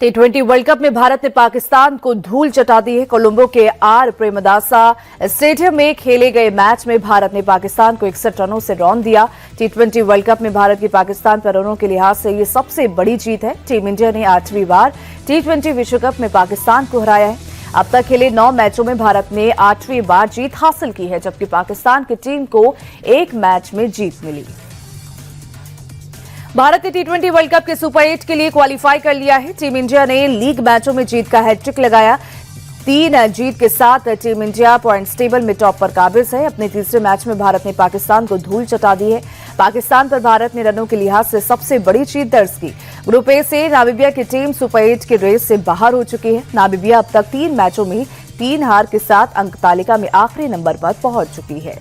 T20 world cup में भारत ने पाकिस्तान को धूल चटा दी है। कोलंबो के आर प्रेमदासा स्टेडियम में खेले गए मैच में भारत ने पाकिस्तान को 61 रनों से रौंद दिया। T20 वर्ल्ड कप में भारत की पाकिस्तान पर रनों के लिहाज से ये सबसे बड़ी जीत है। टीम इंडिया ने 8वीं बार T20 विश्व कप में पाकिस्तान को हराया है। अब तक खेले 9 मैचों में भारत ने 8वीं बार जीत हासिल की है, जबकि पाकिस्तान की टीम को एक मैच में जीत मिली। भारत ने T20 वर्ल्ड कप के सुपर 8 के लिए क्वालिफाई कर लिया है। टीम इंडिया ने लीग मैचों में जीत का हैट्रिक लगाया। 3 जीत के साथ टीम इंडिया पॉइंट्स टेबल में टॉप पर काबिज है। अपने तीसरे मैच में भारत ने पाकिस्तान को धूल चटा दी है। पाकिस्तान पर भारत ने रनों के लिहाज से सबसे बड़ी जीत दर्ज की। ग्रुप ए से नामीबिया की टीम सुपर 8 की रेस से बाहर हो चुकी है। नामीबिया अब तक 3 मैचों में 3 हार के साथ अंक तालिका में आखिरी नंबर पर पहुंच चुकी है।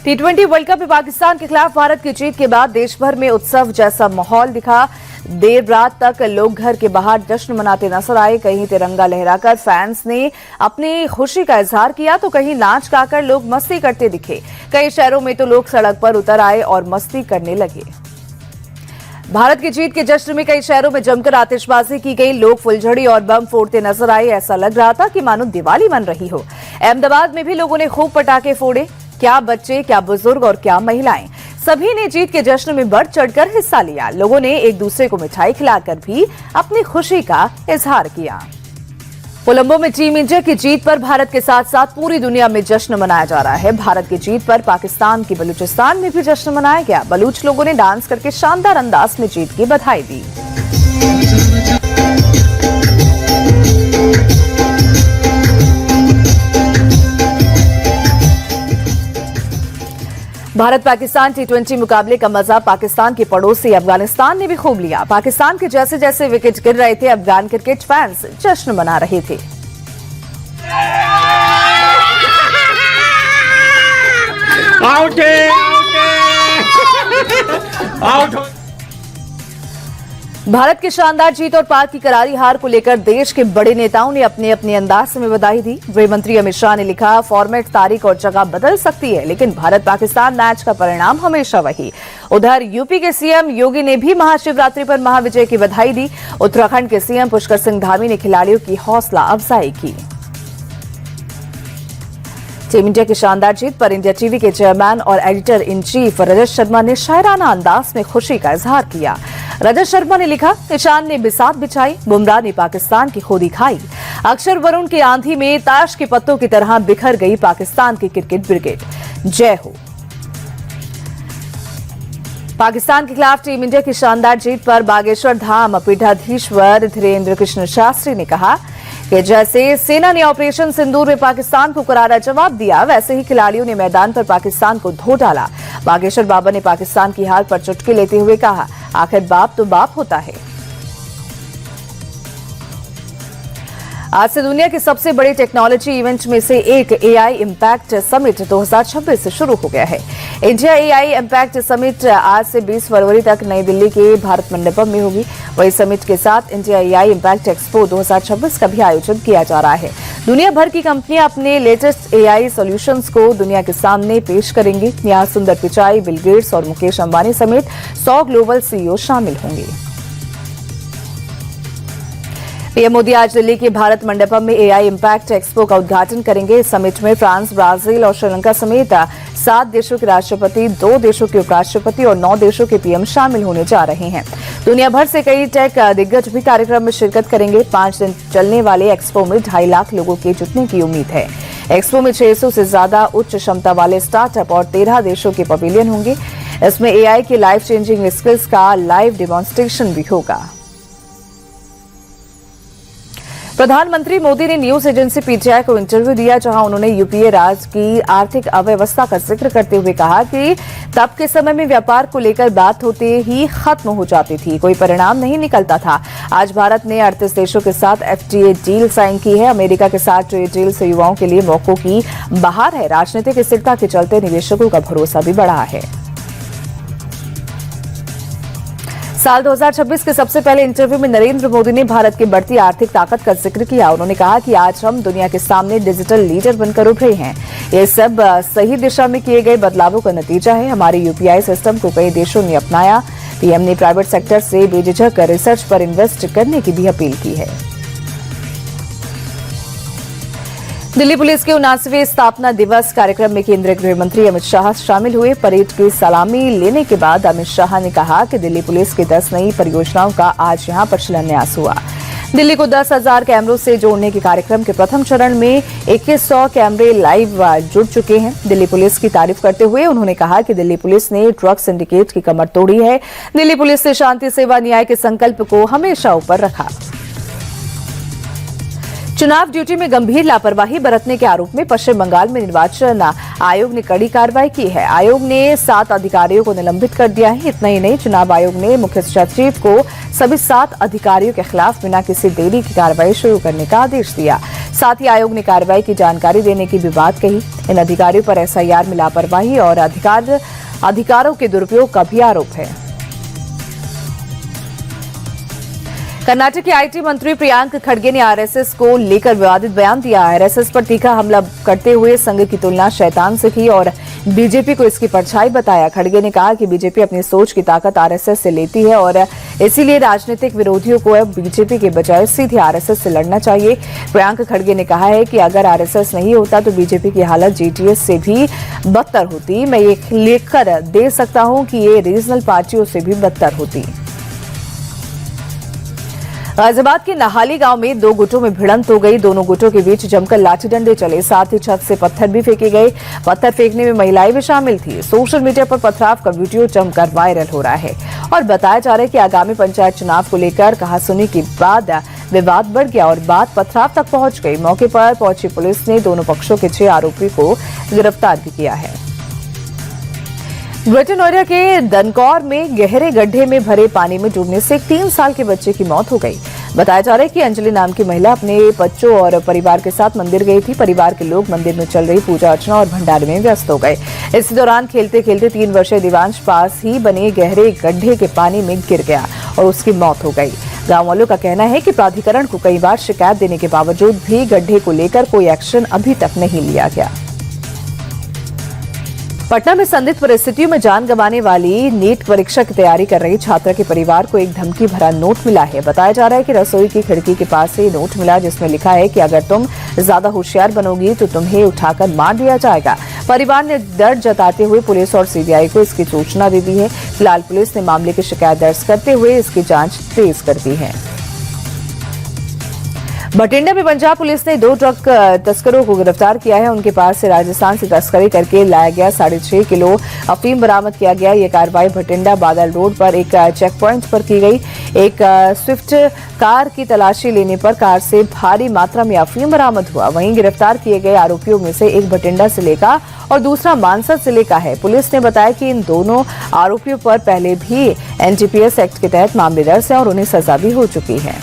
T20 वर्ल्ड कप में पाकिस्तान के खिलाफ भारत की जीत के बाद देश भर में उत्सव जैसा माहौल दिखा। देर रात तक लोग घर के बाहर जश्न मनाते नजर आए। कहीं तिरंगा लहराकर फैंस ने अपनी खुशी का इजहार किया, तो कहीं नाच गाकर लोग मस्ती करते दिखे। कई शहरों में तो लोग सड़क पर उतर आए और मस्ती करने लगे। भारत की जीत के जश्न में कई शहरों में जमकर आतिशबाजी की गई। लोग फुलझड़ी और बम फोड़ते नजर आए। ऐसा लग रहा था कि मानो दिवाली मन रही हो। अहमदाबाद में भी लोगों ने खूब पटाखे फोड़े। क्या बच्चे, क्या बुजुर्ग और क्या महिलाएं, सभी ने जीत के जश्न में बढ़ चढ़कर हिस्सा लिया। लोगों ने एक दूसरे को मिठाई खिलाकर भी अपनी खुशी का इजहार किया। कोलंबो में टीम इंडिया की जीत पर भारत के साथ साथ पूरी दुनिया में जश्न मनाया जा रहा है। भारत की जीत पर पाकिस्तान की बलूचिस्तान में भी जश्न मनाया गया। बलूच लोगों ने डांस करके शानदार अंदाज में जीत की बधाई दी। भारत पाकिस्तान T20 मुकाबले का मजा पाकिस्तान के पड़ोसी अफगानिस्तान ने भी खूब लिया। पाकिस्तान के जैसे जैसे विकेट गिर रहे थे, अफगान क्रिकेट फैंस जश्न मना रहे थे। आउट है, आउट है। भारत की शानदार जीत और पाक की करारी हार को लेकर देश के बड़े नेताओं ने अपने अपने अंदाज में बधाई दी। गृह मंत्री अमित शाह ने लिखा, फॉर्मेट, तारीख और जगह बदल सकती है, लेकिन भारत पाकिस्तान मैच का परिणाम हमेशा वही। उधर यूपी के सीएम योगी ने भी महाशिवरात्रि पर महाविजय की बधाई दी। उत्तराखंड के सीएम पुष्कर सिंह धामी ने खिलाड़ियों की हौसला अफजाई की। टीम इंडिया की शानदार जीत पर इंडिया टीवी के चेयरमैन और editor in chief Rajat Sharma ने शायराना अंदाज में खुशी का इजहार किया। रजत शर्मा ने लिखा, ईशान ने बिसात बिछाई, बुमराह ने पाकिस्तान की खोदी खाई। अक्षर वरुण की आंधी में ताश के पत्तों की तरह बिखर गई पाकिस्तान की क्रिकेट ब्रिगेड। जय हो। पाकिस्तान के खिलाफ टीम इंडिया की शानदार जीत पर बागेश्वर धाम पीठाधीश्वर धीरेन्द्र कृष्ण शास्त्री ने कहा कि जैसे सेना ने ऑपरेशन सिंदूर में पाकिस्तान को करारा जवाब दिया, वैसे ही खिलाड़ियों ने मैदान पर पाकिस्तान को धो डाला। बागेश्वर बाबा ने पाकिस्तान की हार पर चुटकी लेते हुए कहा, आखिर बाप तो बाप होता है। आज से दुनिया के सबसे बड़े टेक्नोलॉजी इवेंट में से एक AI इम्पैक्ट समिट 2026 शुरू हो गया है। इंडिया AI इम्पैक्ट समिट आज से 20 फरवरी तक नई दिल्ली के भारत मंडपम में होगी। वही समिट के साथ इंडिया AI इम्पैक्ट एक्सपो 2026 का भी आयोजन किया जा रहा है। दुनिया भर की कंपनियां अपने लेटेस्ट AI सॉल्यूशंस को दुनिया के सामने पेश करेंगी। यहां सुंदर पिचाई, बिल गेट्स और मुकेश अंबानी समेत 100 ग्लोबल CEO शामिल होंगे। पीएम मोदी आज दिल्ली के भारत मंडपम में AI इम्पैक्ट एक्सपो का उद्घाटन करेंगे। इस समिट में फ्रांस, ब्राजील और श्रीलंका समेत 7 देशों के राष्ट्रपति, 2 देशों के उपराष्ट्रपति और 9 देशों के पीएम शामिल होने जा रहे हैं। दुनिया भर से कई टेक दिग्गज भी कार्यक्रम में शिरकत करेंगे। 5 दिन चलने वाले एक्सपो में 2.5 लाख लोगों के जुटने की उम्मीद है। एक्सपो में 600 से ज्यादा उच्च क्षमता वाले स्टार्टअप और 13 देशों के पवेलियन होंगे। इसमें AI के लाइफ चेंजिंग स्किल्स का लाइव डेमोन्स्ट्रेशन भी होगा। प्रधानमंत्री मोदी ने न्यूज एजेंसी PTI को इंटरव्यू दिया, जहां उन्होंने यूपीए राज की आर्थिक अव्यवस्था का जिक्र करते हुए कहा कि तब के समय में व्यापार को लेकर बात होते ही खत्म हो जाती थी, कोई परिणाम नहीं निकलता था। आज भारत ने 38 देशों के साथ FTA डील साइन की है। अमेरिका के साथ ट्रेड डील से युवाओं के लिए मौकों की बहार है। राजनीतिक स्थिरता के चलते निवेशकों का भरोसा भी बढ़ा है। साल 2026 के सबसे पहले इंटरव्यू में नरेंद्र मोदी ने भारत की बढ़ती आर्थिक ताकत का जिक्र किया। उन्होंने कहा कि आज हम दुनिया के सामने डिजिटल लीडर बनकर उभरे हैं। ये सब सही दिशा में किए गए बदलावों का नतीजा है। हमारे यूपीआई सिस्टम को कई देशों ने अपनाया। पीएम ने प्राइवेट सेक्टर से बेझिझक रिसर्च पर इन्वेस्ट करने की भी अपील की है। दिल्ली पुलिस के 79वें स्थापना दिवस कार्यक्रम में केंद्रीय गृह मंत्री अमित शाह शामिल हुए। परेड की सलामी लेने के बाद अमित शाह ने कहा कि दिल्ली पुलिस की 10 नई परियोजनाओं का आज यहां पर शिलान्यास हुआ। दिल्ली को 10,000 कैमरों से जोड़ने के कार्यक्रम के प्रथम चरण में 2100 कैमरे लाइव जुड़ चुके हैं। दिल्ली पुलिस की तारीफ करते हुए उन्होंने कहा कि दिल्ली पुलिस ने ड्रग सिंडिकेट की कमर तोड़ी है। दिल्ली पुलिस ने शांति, सेवा, न्याय के संकल्प को हमेशा ऊपर रखा। चुनाव ड्यूटी में गंभीर लापरवाही बरतने के आरोप में पश्चिम बंगाल में निर्वाचन आयोग ने कड़ी कार्रवाई की है। आयोग ने 7 अधिकारियों को निलंबित कर दिया है। इतना ही नहीं, चुनाव आयोग ने मुख्य सचिव को सभी 7 अधिकारियों के खिलाफ बिना किसी देरी की कार्रवाई शुरू करने का आदेश दिया। साथ ही आयोग ने कार्रवाई की जानकारी देने की भी बात कही। इन अधिकारियों पर एसआईआर में लापरवाही और अधिकारों के दुरुपयोग का भी आरोप है। कर्नाटक के आईटी मंत्री प्रियांक खड़गे ने आरएसएस को लेकर विवादित बयान दिया। आरएसएस पर तीखा हमला करते हुए संघ की तुलना शैतान से की और बीजेपी को इसकी परछाई बताया। खड़गे ने कहा कि बीजेपी अपनी सोच की ताकत आरएसएस से लेती है और इसीलिए राजनीतिक विरोधियों को अब बीजेपी के बजाय सीधे आरएसएस से लड़ना चाहिए। प्रियांक खड़गे ने कहा है कि अगर आरएसएस नहीं होता तो बीजेपी की हालत जेटीएस से भी बदतर होती। मैं ये लिखकर दे सकता हूं कि ये रीजनल पार्टियों से भी बदतर होती। गाजियाबाद के नहाली गांव में 2 गुटों में भिड़ंत हो गई। दोनों गुटों के बीच जमकर लाठी डंडे चले, साथ ही छत से पत्थर भी फेंके गए। पत्थर फेंकने में महिलाएं भी शामिल थी। सोशल मीडिया पर पथराव का वीडियो जमकर वायरल हो रहा है और बताया जा रहा है कि आगामी पंचायत चुनाव को लेकर कहासुनी के बाद विवाद बढ़ गया और बात पथराव तक पहुंच गई। मौके पर पहुंची पुलिस ने दोनों पक्षों के 6 आरोपी को गिरफ्तार भी किया है। ग्रेटर नोएडा के दनकौर में गहरे गड्ढे में भरे पानी में डूबने से एक 3 साल के बच्चे की मौत हो गई। बताया जा रहा है कि अंजलि नाम की महिला अपने बच्चों और परिवार के साथ मंदिर गई थी। परिवार के लोग मंदिर में चल रही पूजा अर्चना और भंडारे में व्यस्त हो गए। इस दौरान खेलते खेलते 3 वर्षीय दिवांश पास ही बने गहरे गड्ढे के पानी में गिर गया और उसकी मौत हो गई। गांव वालों का कहना है कि प्राधिकरण को कई बार शिकायत देने के बावजूद भी गड्ढे को लेकर कोई एक्शन अभी तक नहीं लिया गया। पटना में संदिग्ध परिस्थितियों में जान गंवाने वाली नीट परीक्षा की तैयारी कर रही छात्रा के परिवार को एक धमकी भरा नोट मिला है। बताया जा रहा है कि रसोई की खिड़की के पास से नोट मिला जिसमें लिखा है कि अगर तुम ज्यादा होशियार बनोगी तो तुम्हें उठाकर मार दिया जाएगा। परिवार ने डर जताते हुए पुलिस और सीबीआई को इसकी सूचना दे दी है। फिलहाल पुलिस ने मामले की शिकायत दर्ज करते हुए इसकी जांच तेज कर दी है। बठिंडा में पंजाब पुलिस ने 2 ट्रक तस्करों को गिरफ्तार किया है। उनके पास से राजस्थान से तस्करी करके लाया गया 6.5 किलो अफीम बरामद किया गया। ये कार्रवाई बठिंडा बादल रोड पर एक चेक पॉइंट पर की गई। एक स्विफ्ट कार की तलाशी लेने पर कार से भारी मात्रा में अफीम बरामद हुआ। वहीं गिरफ्तार किए गए आरोपियों में से एक बठिंडा जिले का और दूसरा मानसा जिले का है। पुलिस ने बताया कि इन दोनों आरोपियों पर पहले भी एनडीपीएस एक्ट के तहत मामले दर्ज है और उन्हें सजा भी हो चुकी है।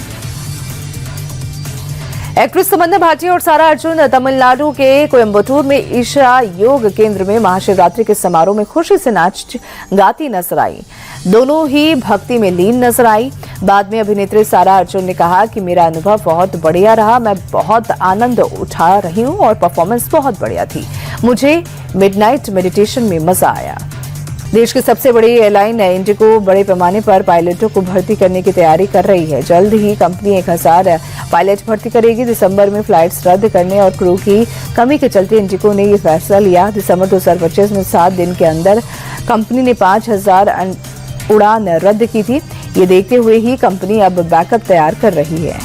एक्ट्रेस तमन्ना भाटिया और सारा अर्जुन तमिलनाडु के कोयम्बटूर में ईशा योग केंद्र में महाशिवरात्रि के समारोह में खुशी से नाच गाती नजर आई। दोनों ही भक्ति में लीन नजर आई। बाद में अभिनेत्री सारा अर्जुन ने कहा कि मेरा अनुभव बहुत बढ़िया रहा। मैं बहुत आनंद उठा रही हूं और परफॉर्मेंस बहुत बढ़िया थी। मुझे मिडनाइट मेडिटेशन में मजा आया। देश की सबसे बड़ी एयरलाइन इंडिगो बड़े पैमाने पर पायलटों को भर्ती करने की तैयारी कर रही है। जल्द ही कंपनी 1000 पायलट भर्ती करेगी। दिसंबर में फ्लाइट्स रद्द करने और क्रू की कमी के चलते इंडिगो ने यह फैसला लिया। दिसंबर 2025 में 7 दिन के अंदर कंपनी ने 5000 उड़ान रद्द की थी। ये देखते हुए ही कंपनी अब बैकअप तैयार कर रही है।